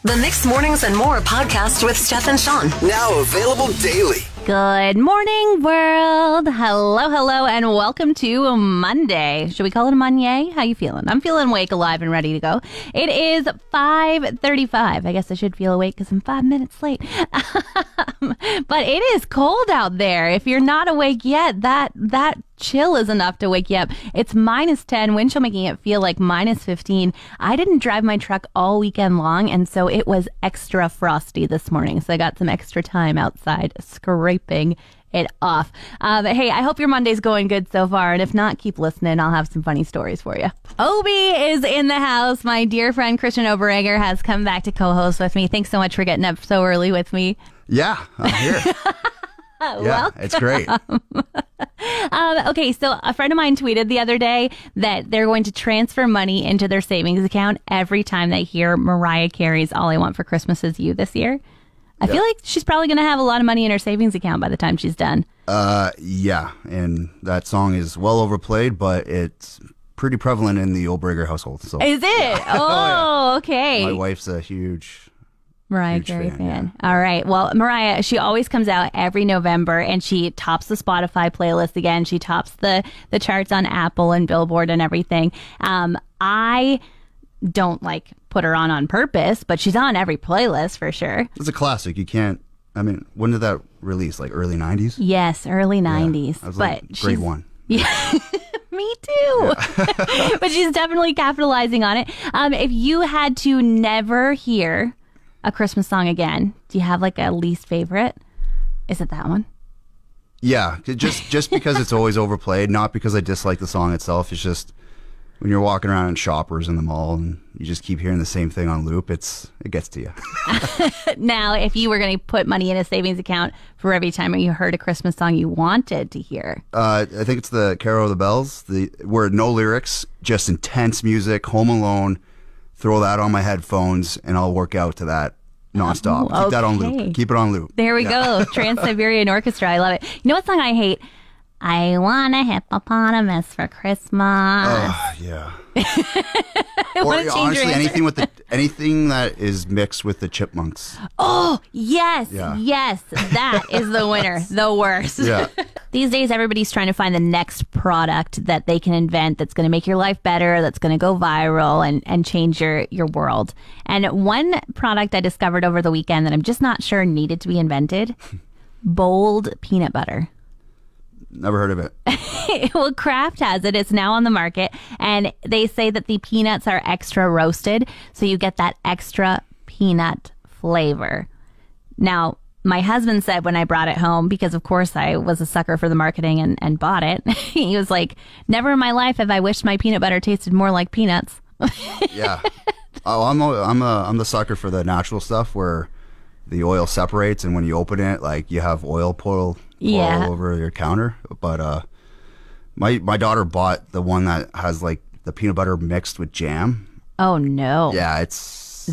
The Mixed Mornings and More podcast with Steph and Sean. Now available daily. Good morning, world. Hello, and welcome to Monday. Should we call it a Monday? How you feeling? I'm feeling awake, alive, and ready to go. It is 5:35. I guess I should feel awake because I'm 5 minutes late. But it is cold out there. If you're not awake yet, that chill is enough to wake you up. It's -10, wind chill making it feel like -15. I didn't drive my truck all weekend long, and so it was extra frosty this morning. So I got some extra time outside scraping it off. But hey, I hope your Monday's going good so far. And if not, keep listening. I'll have some funny stories for you. Obi is in the house. My dear friend Christian Oberegger has come back to co-host with me. Thanks so much for getting up so early with me. Yeah, I'm here. Yeah, it's great. Okay, so a friend of mine tweeted the other day that they're going to transfer money into their savings account every time they hear Mariah Carey's All I Want for Christmas Is You this year. I feel like she's probably going to have a lot of money in her savings account by the time she's done. Yeah, and that song is well overplayed, but it's pretty prevalent in the Oberegger household. So. Is it? Yeah. Oh, okay. My wife's a huge Mariah Carey fan. Yeah. All right. Well, Mariah, she always comes out every November and she tops the Spotify playlist again. She tops the charts on Apple and Billboard and everything. I don't put her on purpose, but she's on every playlist for sure. It's a classic. You can't, when did that release? Like early 90s? Yes, early 90s. I was grade 1. Yeah. Me too. Yeah. But she's definitely capitalizing on it. If you had to never hear a Christmas song again, do you have a least favorite? Is it that one? Yeah, just because it's always overplayed, not because I dislike the song itself. It's just when you're walking around in Shoppers in the mall and you just keep hearing the same thing on loop, it gets to you. Now, if you were going to put money in a savings account for every time you heard a Christmas song you wanted to hear, I think it's the Carol of the Bells, where no lyrics, just intense music, Home Alone. Throw that on my headphones and I'll work out to that nonstop. Oh, Keep that on loop. Keep it on loop. There we go. Trans-Siberian Orchestra. I love it. You know what song I hate? I want a hippopotamus for Christmas. Oh, yeah. Or honestly, anything that is mixed with the Chipmunks. Oh, yes. Yeah. Yes. That is the winner. The worst. Yeah. These days, everybody's trying to find the next product that they can invent that's going to make your life better, that's going to go viral and change your world. And one product I discovered over the weekend that I'm just not sure needed to be invented, bold peanut butter. Never heard of it. Well, Kraft has it. It's now on the market. And they say that the peanuts are extra roasted, so you get that extra peanut flavor. Now, my husband said when I brought it home, because of course I was a sucker for the marketing and bought it, he was like, never in my life have I wished my peanut butter tasted more like peanuts. Yeah. Oh, I'm the sucker for the natural stuff where the oil separates and when you open it, you have oil pour all over your counter. But my daughter bought the one that has the peanut butter mixed with jam. Oh no. Yeah,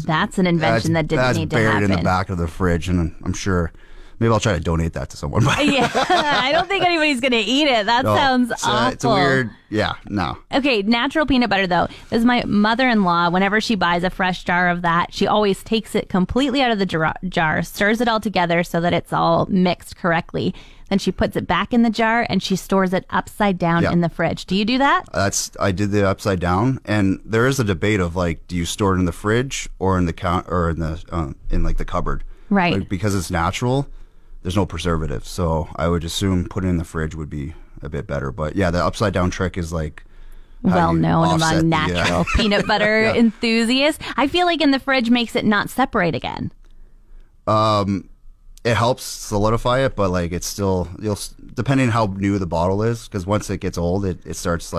that's an invention that didn't need to happen. That's buried in the back of the fridge, and I'm sure maybe I'll try to donate that to someone. Yeah, I don't think anybody's going to eat it. That sounds awful. It's a weird, no. Okay, natural peanut butter, though. This is my mother-in-law. Whenever she buys a fresh jar of that, she always takes it completely out of the jar, stirs it all together so that it's all mixed correctly. Then she puts it back in the jar and she stores it upside down in the fridge. Do you do that? I did the upside down, and there is a debate of do you store it in the fridge or in the the cupboard? Right. Because it's natural. There's no preservatives, so I would assume putting it in the fridge would be a bit better. But yeah, the upside down trick is well known among natural peanut butter enthusiasts. I feel like in the fridge makes it not separate again. It helps solidify it, but it's still, depending on how new the bottle is, because once it gets old, it starts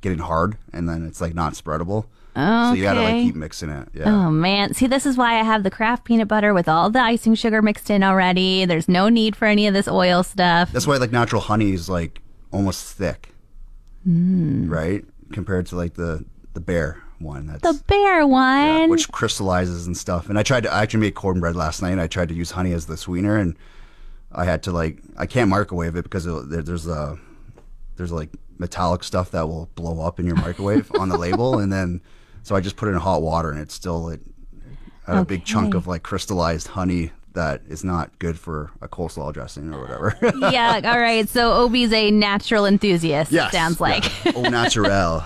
getting hard, and then it's not spreadable. Okay. So you gotta keep mixing it. Yeah. Oh man. See, this is why I have the Kraft peanut butter with all the icing sugar mixed in already. There's no need for any of this oil stuff. That's why natural honey is almost thick. Right? Compared to the Bear one. That's the Bear one. Yeah, which crystallizes and stuff. And I actually made cornbread last night, and I tried to use honey as the sweetener, and I had to I can't microwave it because there's metallic stuff that will blow up in your microwave on the label, and then so I just put it in hot water, and it's still had a big chunk of like crystallized honey that is not good for a coleslaw dressing or whatever. Yeah, all right. So Obi's a natural enthusiast, Yes, sounds like. Yeah. Au naturel.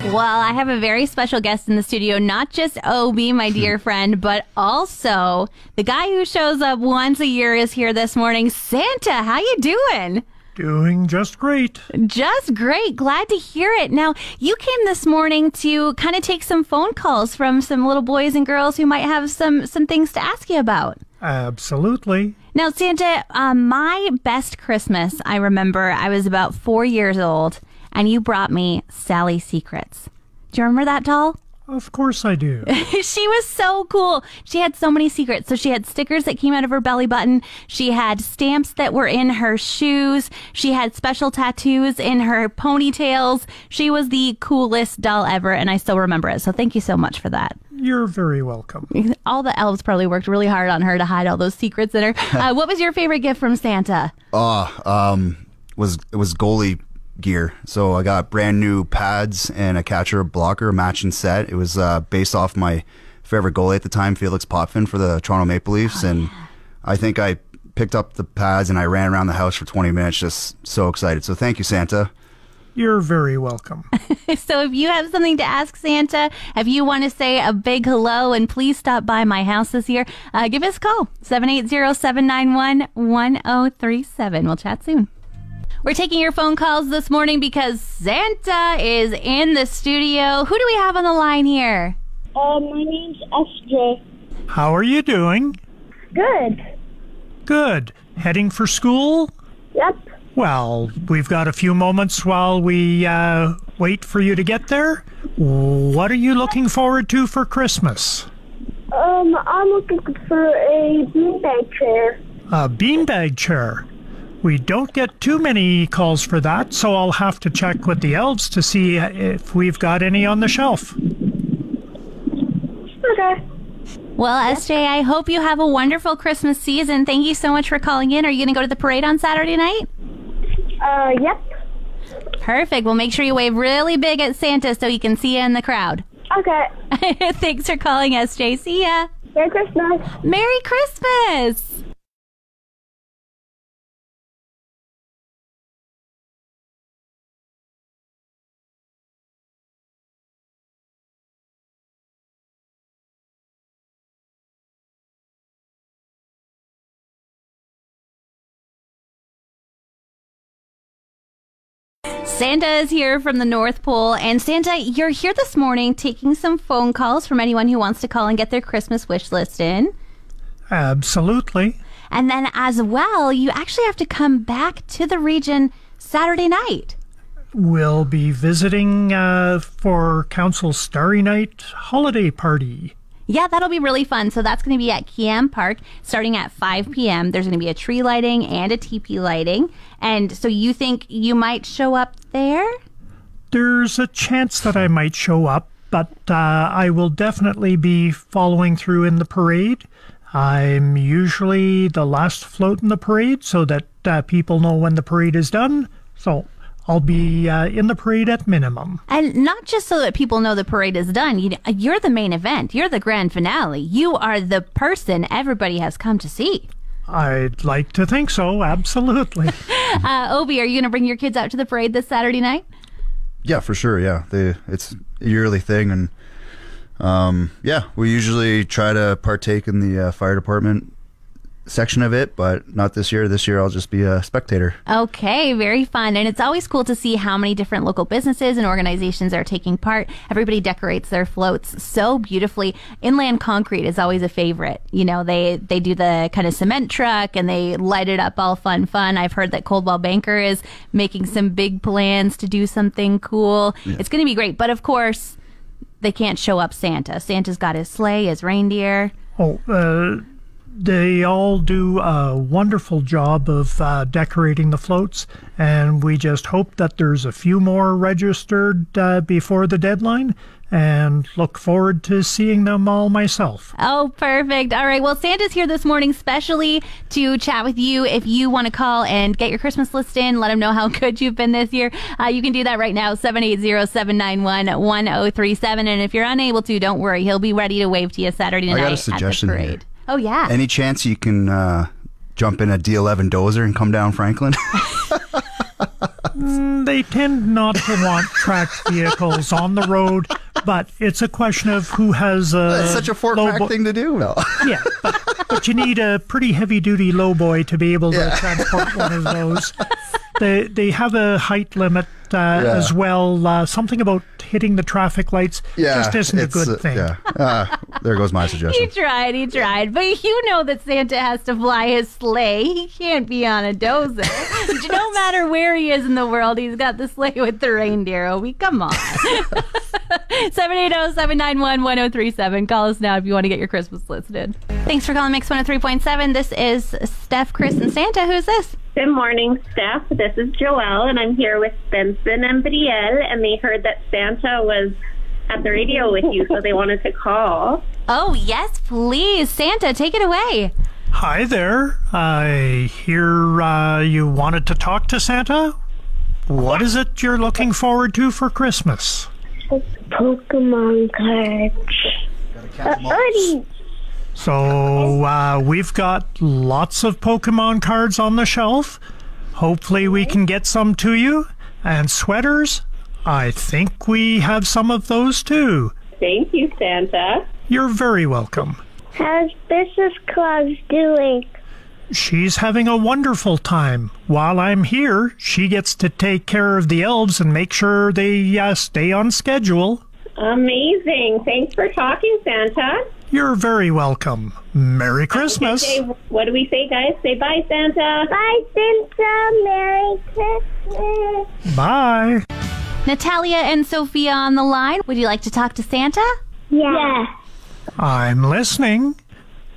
Well, I have a very special guest in the studio, not just Obi, my dear friend, but also the guy who shows up once a year is here this morning. Santa, how you doing? Doing just great. Just great. Glad to hear it. Now, you came this morning to kind of take some phone calls from some little boys and girls who might have some things to ask you about. Absolutely. Now, Santa, my best Christmas, I remember I was about 4 years old, and you brought me Sally's Secrets. Do you remember that doll? Of course I do. She was so cool. She had so many secrets. So she had stickers that came out of her belly button. She had stamps that were in her shoes. She had special tattoos in her ponytails. She was the coolest doll ever, and I still remember it. So thank you so much for that. You're very welcome. All the elves probably worked really hard on her to hide all those secrets in her. What was your favorite gift from Santa? It was goalie gear. So I got brand new pads and a catcher blocker matching set. It was based off my favorite goalie at the time, Felix Potvin, for the Toronto Maple Leafs. I think I picked up the pads and I ran around the house for 20 minutes, just so excited. So thank you, Santa. You're very welcome. So if you have something to ask Santa, if you want to say a big hello and please stop by my house this year, give us a call, 780-791-1037. We'll chat soon. We're taking your phone calls this morning because Santa is in the studio. Who do we have on the line here? My name's SJ. How are you doing? Good. Good. Heading for school? Yep. Well, we've got a few moments while we wait for you to get there. What are you looking forward to for Christmas? I'm looking for a beanbag chair. A beanbag chair. We don't get too many calls for that, so I'll have to check with the elves to see if we've got any on the shelf. Okay. Well, SJ, I hope you have a wonderful Christmas season. Thank you so much for calling in. Are you going to go to the parade on Saturday night? Yep. Perfect. Well, make sure you wave really big at Santa so he can see you in the crowd. Okay. Thanks for calling, SJ. See ya. Merry Christmas. Merry Christmas. Santa is here from the North Pole. And Santa, you're here this morning taking some phone calls from anyone who wants to call and get their Christmas wish list in. Absolutely. And then as well, you actually have to come back to the region Saturday night. We'll be visiting for Council's Starry Night holiday party. Yeah, that'll be really fun. So that's going to be at Kiam Park starting at 5 p.m. There's going to be a tree lighting and a teepee lighting. And so you think you might show up there? There's a chance that I might show up, but I will definitely be following through in the parade. I'm usually the last float in the parade so that people know when the parade is done. So I'll be in the parade at minimum. And not just so that people know the parade is done. You're the main event. You're the grand finale. You are the person everybody has come to see. I'd like to think so, absolutely. Obi, are you going to bring your kids out to the parade this Saturday night? Yeah, for sure. Yeah, it's a yearly thing, and yeah, we usually try to partake in the fire department section of it, but not this year. This year I'll just be a spectator. Okay, very fun. And it's always cool to see how many different local businesses and organizations are taking part. Everybody decorates their floats so beautifully. Inland Concrete is always a favorite. You know, they do the kind of cement truck and they light it up all fun. I've heard that Coldwell Banker is making some big plans to do something cool. Yeah. It's going to be great. But of course, they can't show up Santa. Santa's got his sleigh, his reindeer. They all do a wonderful job of decorating the floats, and we just hope that there's a few more registered before the deadline, and look forward to seeing them all myself. Oh, perfect. All right. Well, Santa's here this morning specially to chat with you. If you want to call and get your Christmas list in, let him know how good you've been this year. You can do that right now, 780-791-1037. And if you're unable to, don't worry. He'll be ready to wave to you Saturday night I got a at suggestion the parade. here. Oh, yeah. Any chance you can jump in a D11 dozer and come down Franklin? They tend not to want tracked vehicles on the road, but it's a question of who has a It's such a Fort Mac thing to do. No. Yeah, but you need a pretty heavy-duty lowboy to be able to transport one of those. They have a height limit as well. Something about hitting the traffic lights just isn't a good thing. There goes my suggestion. He tried. But you know that Santa has to fly his sleigh. He can't be on a dozer. No matter where he is in the world, he's got the sleigh with the reindeer. Obi, come on. 780-791-1037. Call us now if you want to get your Christmas list in. Thanks for calling Mix 103.7. This is Steph, Chris, and Santa. Who's this? Good morning, Steph. This is Joelle, and I'm here with Benson and Brielle, and they heard that Santa was at the radio with you, so they wanted to call. Oh, yes, please. Santa, take it away. Hi there. I hear you wanted to talk to Santa. What is it you're looking forward to for Christmas? Pokemon cards. So we've got lots of Pokemon cards on the shelf. Hopefully we can get some to you. And sweaters, I think we have some of those too. Thank you, Santa. You're very welcome. How's Mrs. Claus doing? She's having a wonderful time. While I'm here, she gets to take care of the elves and make sure they stay on schedule. Amazing. Thanks for talking, Santa. You're very welcome. Merry Christmas. Okay, what do we say, guys? Say bye, Santa. Bye, Santa. Merry Christmas. Bye. Natalia and Sophia on the line. Would you like to talk to Santa? Yeah. I'm listening.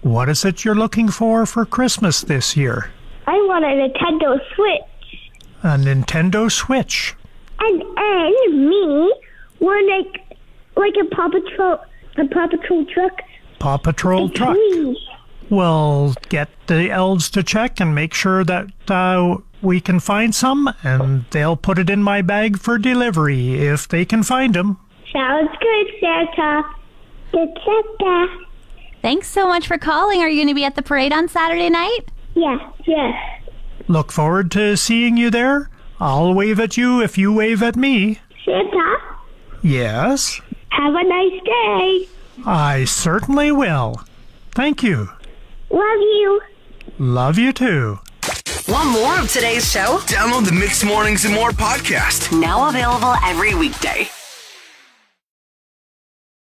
What is it you're looking for Christmas this year? I want a Nintendo Switch. A Nintendo Switch. And me want like a Paw Patrol truck. Paw Patrol truck. We'll get the elves to check and make sure that we can find some, and they'll put it in my bag for delivery if they can find them. Sounds good, Santa. Good Santa. Thanks so much for calling. Are you going to be at the parade on Saturday night? Yeah. Look forward to seeing you there. I'll wave at you if you wave at me. Santa? Yes? Have a nice day. I certainly will. Thank you. Love you. Love you too. Want more of today's show? Download the Mixed Mornings and More podcast. Now available every weekday.